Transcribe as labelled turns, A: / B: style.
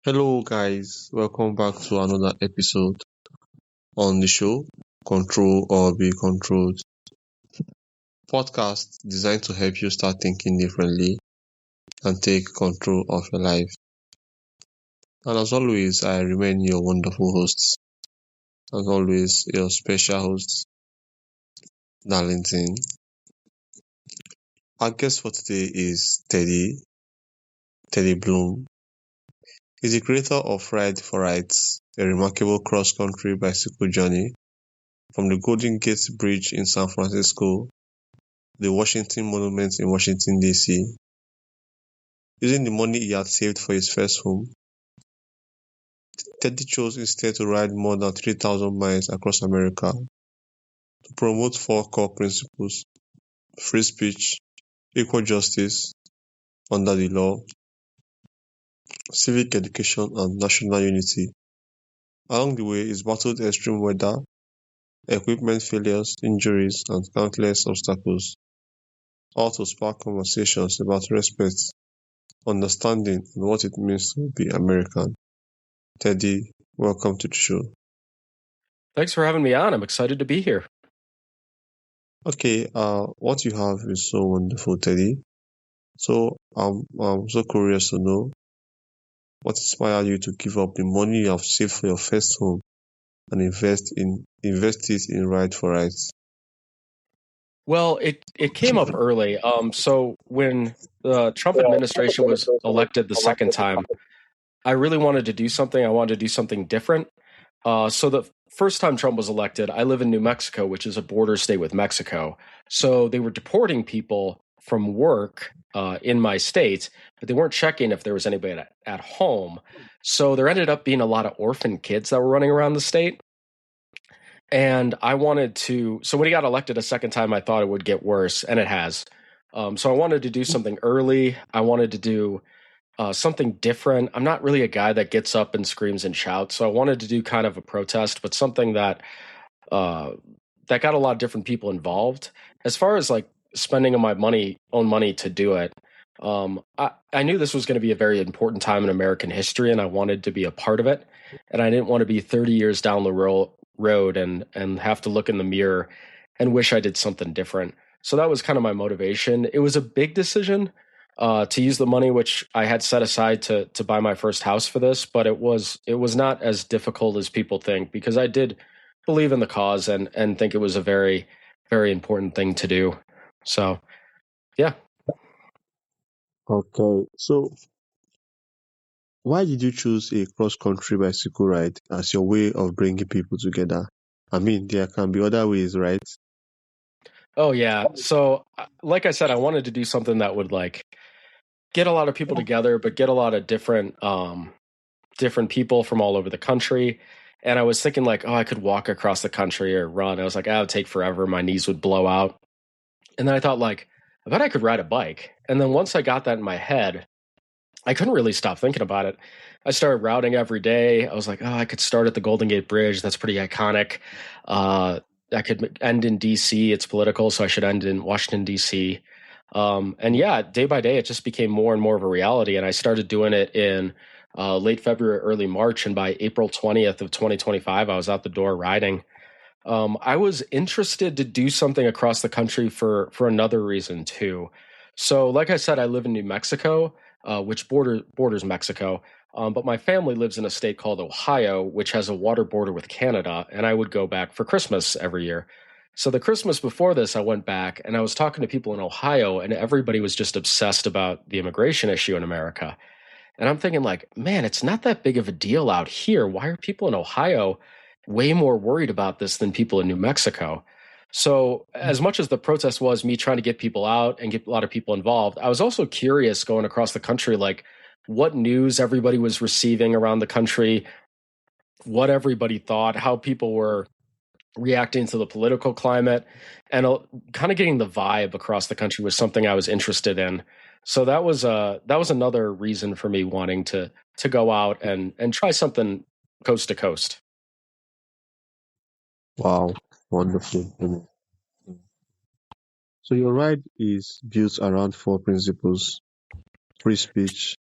A: Hello, guys. Welcome back to another episode on the show, Control or Be Controlled. Podcast designed to help you start thinking differently and take control of your life. And as always, I remain your wonderful host. As always, your special host, Darlington. Our guest for today is Teddy Bloom. He's the creator of Ride for Rights, a remarkable cross-country bicycle journey from the Golden Gate Bridge in San Francisco, the Washington Monument in Washington, D.C. Using the money he had saved for his first home, Teddy chose instead to ride more than 3,000 miles across America to promote four core principles: free speech, equal justice under the law, civic education, and national unity. Along the way, he's battled extreme weather, equipment failures, injuries, and countless obstacles, all to spark conversations about respect, understanding, and what it means to be American. Teddy, welcome to the show.
B: Thanks for having me on. I'm excited to be here.
A: Okay, what you have is so wonderful, Teddy. So I'm so curious to know what inspired you to give up the money you have saved for your first home and invest it in Ride for Rights.
B: Well, it came up early. So when the Trump administration was elected the second time, I really wanted to do something. I wanted to do something different. So the first time Trump was elected, I live in New Mexico, which is a border state with Mexico. So they were deporting people from work in my state, but they weren't checking if there was anybody at home. So there ended up being a lot of orphan kids that were running around the state. And I wanted to, so when he got elected a second time, I thought it would get worse, and it has. So I wanted to do something early. I wanted to do something different. I'm not really a guy that gets up and screams and shouts, so I wanted to do kind of a protest, but something that got a lot of different people involved. As far as like spending my own money to do it, I knew this was going to be a very important time in American history, and I wanted to be a part of it. And I didn't want to be 30 years down the road and have to look in the mirror and wish I did something different. So that was kind of my motivation. It was a big decision to use the money which I had set aside to buy my first house for this, but it was not as difficult as people think, because I did believe in the cause and think it was a very, very important thing to do. So, yeah.
A: Okay, so why did you choose a cross-country bicycle ride as your way of bringing people together? I mean, there can be other ways, right?
B: Oh yeah. So, like I said, I wanted to do something that would like get a lot of people together, but get a lot of different people from all over the country. And I was thinking like, oh, I could walk across the country or run. I was like, it would take forever. My knees would blow out. And then I thought like, I bet I could ride a bike. And then once I got that in my head, I couldn't really stop thinking about it. I started routing every day. I was like, oh, I could start at the Golden Gate Bridge. That's pretty iconic. I could end in DC. It's political, so I should end in Washington, DC. And yeah, day by day, it just became more and more of a reality. And I started doing it in late February, early March. And by April 20th of 2025, I was out the door riding. I was interested to do something across the country for another reason too. So, like I said, I live in New Mexico, which borders Mexico. But my family lives in a state called Ohio, which has a water border with Canada, and I would go back for Christmas every year. So the Christmas before this, I went back and I was talking to people in Ohio, and everybody was just obsessed about the immigration issue in America. And I'm thinking, like, man, it's not that big of a deal out here. Why are people in Ohio way more worried about this than people in New Mexico? So, as much as the protest was me trying to get people out and get a lot of people involved, I was also curious going across the country, like what news everybody was receiving around the country, what everybody thought, how people were reacting to the political climate, and kind of getting the vibe across the country was something I was interested in. So that was another reason for me wanting to go out and try something coast to coast.
A: Wow, wonderful. So your ride is built around four principles: free speech,